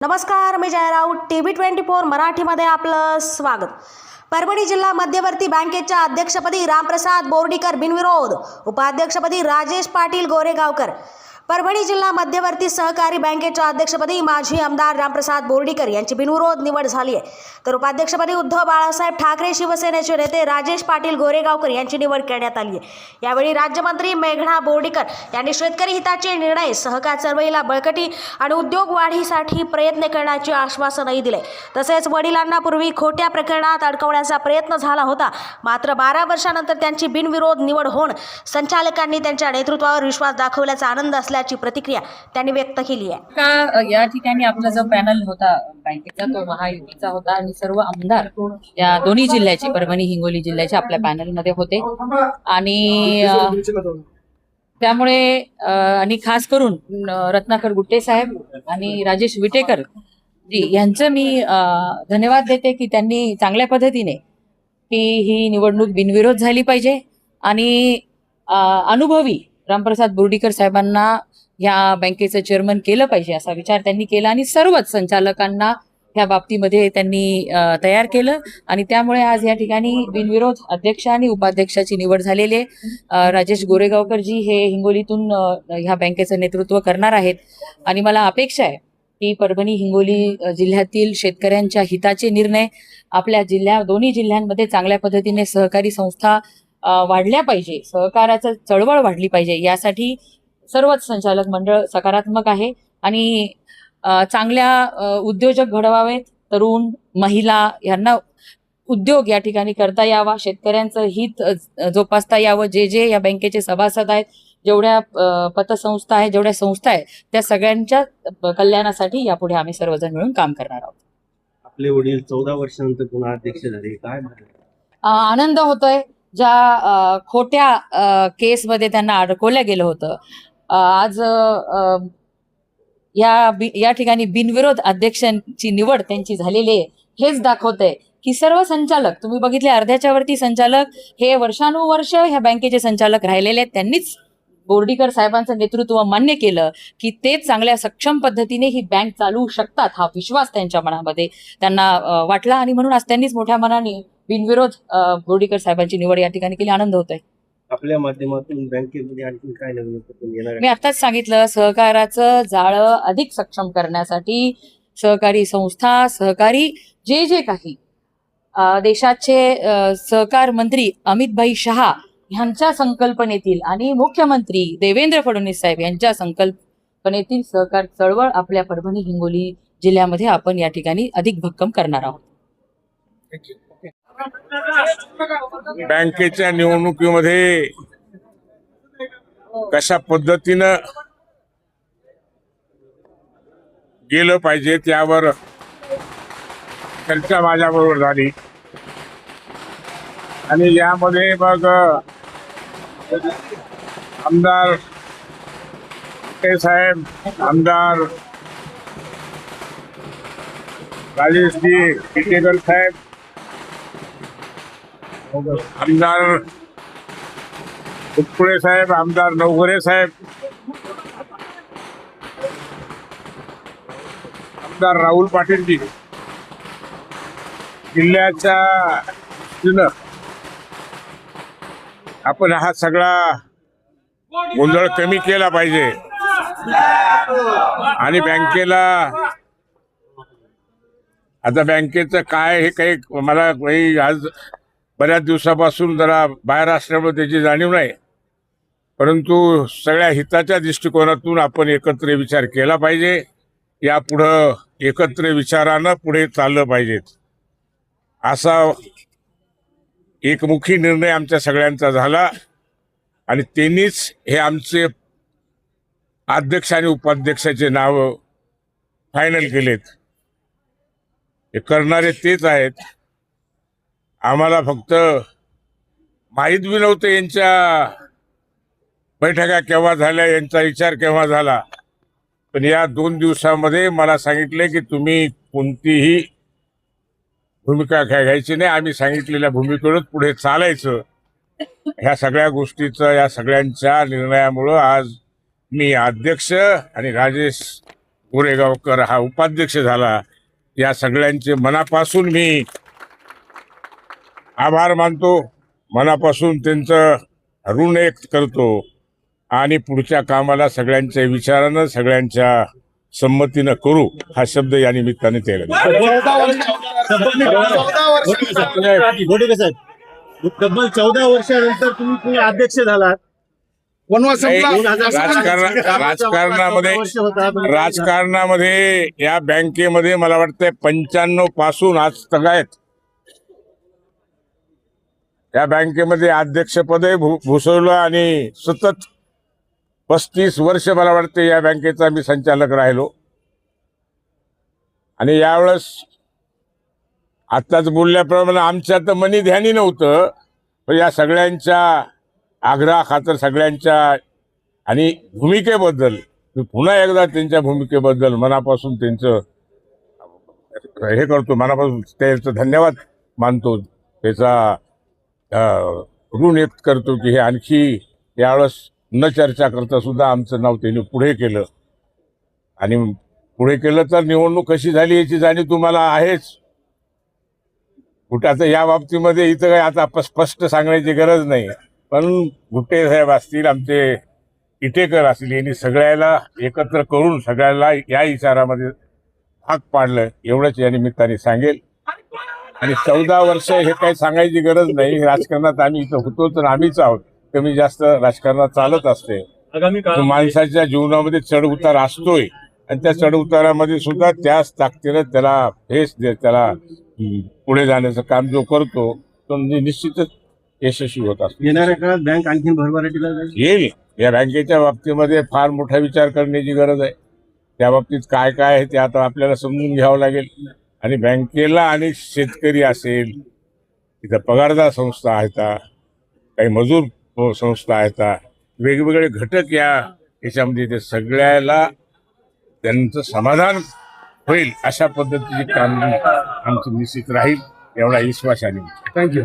नमस्कार, मी जय राऊत. TV24 मराठीमध्ये आपलं स्वागत. परभणी जिल्हा मध्यवर्ती बँकेच्या अध्यक्षपदी रामप्रसाद बोर्डीकर बिनविरोध, उपाध्यक्षपदी राजेश पाटील गोरेगावकर. परभणी जिल्हा मध्यवर्ती सहकारी बँकेच्या अध्यक्षपदी माजी आमदार रामप्रसाद बोर्डीकर यांची बिनविरोध निवड झाली आहे, तर उपाध्यक्षपदी उद्धव बाळासाहेब ठाकरे शिवसेनेचे नेते राजेश पाटील गोरेगावकर यांची निवड करण्यात आली आहे. यावेळी राज्यमंत्री मेघना बोर्डीकर यांनी शेतकरी हिताचे निर्णय, सहकार चळवळीला बळकटी आणि उद्योग वाढीसाठी प्रयत्न करण्याचे आश्वासनही दिले. तसेच वडिलांना पूर्वी खोट्या प्रकरणात अडकवण्याचा प्रयत्न झाला होता, मात्र 12 वर्षानंतर त्यांची बिनविरोध निवड होऊन संचालकांनी त्यांच्या नेतृत्वावर विश्वास दाखवल्याचा आनंद असल्याची प्रतिक्रिया त्यांनी व्यक्त केली आहे. का या ठिकाणी आपला जो पॅनल होता बँकेचा तो महायुतीचा होता आणि सर्व आमदार या दोन्ही जिल्ह्याचे, परभणी हिंगोली जिल्ह्याचे आपल्या पॅनल मध्ये होते आणि त्यामुळे आणि खास करून रत्नाकर गुट्टे साहेब आणि राजेश विटेकर जी यांचं मी धन्यवाद देते की त्यांनी चांगल्या पद्धतीने की ही निवडणूक बिनविरोध झाली पाहिजे आणि अनुभवी रामप्रसाद बोर्डीकर साहेबांना या बँकेचं चेअरमन केलं पाहिजे असा विचार त्यांनी केला आणि सर्वच संचालकांना ह्या बाबतीमध्ये त्यांनी तयार केलं आणि त्यामुळे आज या ठिकाणी बिनविरोध अध्यक्ष आणि उपाध्यक्षाची निवड झालेली आहे. राजेश गोरेगावकर जी हे हिंगोलीतून ह्या बँकेचं नेतृत्व करणार आहेत आणि मला अपेक्षा आहे की परभणी हिंगोली जिल्ह्यातील शेतकऱ्यांच्या हिताचे निर्णय, आपल्या दोन्ही जिल्ह्यांमध्ये चांगल्या पद्धतीने सहकारी संस्था वाढल्या पाहिजे, सहकाराचं चळवळ वाढली पाहिजे, यासाठी सर्वच संचालक मंडळ सकारात्मक आहे आणि चांगल्या उद्योजक घडवावेत, तरुण महिला यांना उद्योग या ठिकाणी करता यावा, शेतकऱ्यांचं हित जोपासता यावं. जे या बँकेचे सभासद आहेत, जेवढ्या पतसंस्था आहेत, जेवढ्या संस्था आहेत, त्या सगळ्यांच्या कल्याणासाठी यापुढे आम्ही सर्वजण मिळून काम करणार आहोत. आपले वडील 14 वर्षानंतर पुन्हा अध्यक्ष झाले, काय आनंद होतोय. ज्या खोट्या केसमध्ये त्यांना अडकवलं गेलं होतं, आज या ठिकाणी बिनविरोध अध्यक्षांची निवड त्यांची झालेली आहे. हेच दाखवतंय की सर्व संचालक, तुम्ही बघितले अर्ध्याच्या वरती संचालक हे वर्षानुवर्ष ह्या बँकेचे संचालक राहिलेले आहेत, त्यांनीच बोर्डीकर साहेबांचं नेतृत्व मान्य केलं की ते चांगल्या सक्षम पद्धतीने ही बँक चालवू शकतात, हा विश्वास त्यांच्या मनामध्ये त्यांना वाटला आणि म्हणून आज त्यांनीच मोठ्या मनाने बिनविरोध बोर्डीकर साहेबांची निवड या ठिकाणी केली. आनंद होतोय. आपल्या माध्यमातून बँकेमध्ये आणखी काय नवीन येणार? मी आताच सांगितलं, सहकाराचं जाळं अधिक सक्षम करण्यासाठी सहकारी संस्था, सहकारी जे काही देशाचे सहकार मंत्री अमितभाई शहा यांच्या संकल्पनेतील आणि मुख्यमंत्री देवेंद्र फडणवीस साहेब यांच्या संकल्पनेतील सहकार चळवळ आपल्या परभणी हिंगोली जिल्ह्यामध्ये आपण या ठिकाणी अधिक भक्कम करणार आहोत. बँकेच्या निवडणुकीमध्ये कशा पद्धतीनं गेलं पाहिजे त्यावर चर्चा माझ्याबरोबर झाली आणि यामध्ये मग आमदार साहेब, आमदार राजेशजी विटेकर साहेब, आमदार उपकुळे साहेब, आमदार नवघरे साहेब, आमदार राहुल पाटीलजी, जिल्ह्याच्या आपण हा सगळा गोंधळ कमी केला पाहिजे आणि बँकेला आता बँकेचं काय हे काही मला काही आज बऱ्याच दिवसापासून जरा बाहेर असल्यामुळे त्याची जाणीव नाही, परंतु सगळ्या हिताच्या दृष्टिकोनातून आपण एकत्र विचार केला पाहिजे. यापुढं एकत्र विचारानं पुढे चाललं पाहिजेत असा एकमुखी निर्णय आमच्या सगळ्यांचा झाला आणि त्यांनीच हे आमचे अध्यक्ष आणि उपाध्यक्षाचे नाव फायनल केलेत. हे करणारे तेच आहेत. आम्हाला फक्त माहीत बी नव्हतं यांच्या बैठका केव्हा झाल्या, यांचा विचार केव्हा झाला, पण या 2 दिवसामध्ये मला सांगितले की तुम्ही कोणतीही भूमिका घ्यायची नाही, आम्ही सांगितलेल्या भूमिकेवरच पुढे चालायचं. ह्या सगळ्या गोष्टीचं, या सगळ्यांच्या निर्णयामुळं आज मी अध्यक्ष आणि राजेश गोरेगावकर हा उपाध्यक्ष झाला, या सगळ्यांचे मनापासून मी आभार मानतो, मनापासून त्यांचं ऋण व्यक्त करतो आणि पुढच्या कामाला सगळ्यांच्या विचारानं सगळ्यांच्या संमतीनं करू हा शब्द या निमित्ताने त्याला घोडेके साहेब, तब्बल 14 वर्षानंतर तुम्ही अध्यक्ष झालात. राजकारणामध्ये या बँकेमध्ये मला वाटतंय 95 पासून आज तगायत या बँकेमध्ये अध्यक्षपदही भूषवलं आणि सतत 35 वर्ष मला वाटते या बँकेचा मी संचालक राहिलो. आणि यावेळेस आत्ताच बोलल्याप्रमाणे आमच्या तर मनी ध्यानी नव्हतं, पण या सगळ्यांच्या आग्रहाखातर सगळ्यांच्या आणि भूमिकेबद्दल मी पुन्हा एकदा त्यांच्या भूमिकेबद्दल मनापासून त्यांचं हे करतो, मनापासून त्याचं धन्यवाद मानतो, त्याचा ऋण व्यक्त करतो की हे आणखी यावेळेस न चर्चा करता सुद्धा आमचं नाव त्यांनी पुढे केलं. आणि पुढे केलं तर निवडणूक कशी झाली याची जाणीव तुम्हाला आहेच. कुठे आता या बाबतीमध्ये इथं काही आता स्पष्ट सांगण्याची गरज नाही, पण गुट्टे साहेब असतील, आमचे इटेकर असतील, यांनी सगळ्याला एकत्र करून सगळ्याला या विचारामध्ये भाग पाडलं, एवढंच या निमित्ताने सांगेल. आणि 14 वर्ष हे काही सांगायची गरज नाही. राजकारणात आम्ही इथं होतो तर आम्हीच आहोत, कमी जास्त राजकारणात चालत असते. माणसाच्या जीवनामध्ये चढ उतार असतोय आणि त्या चढ उतारामध्ये सुद्धा त्याच ताकदीनं त्याला फेस त्याला पुढे जाण्याचं काम जो करतो तो निश्चितच यशस्वी होत असतो. येणाऱ्या काळात बँक आणखी भरभराटीला येईल. या बँकेच्या बाबतीमध्ये फार मोठा विचार करण्याची गरज आहे. त्या बाबतीत काय काय आहे ते आता आपल्याला समजून घ्यावं लागेल. आणि बँकेला आणि शेतकरी असेल, तिथं पगारदार संस्था आहेत, काही मजूर संस्था आहेत, वेगवेगळे घटक याच्यामध्ये ते सगळ्याला त्यांचं समाधान होईल अशा पद्धतीची कामगिरी आमची निश्चित राहील, एवढा विश्वास आहे. थँक्यू.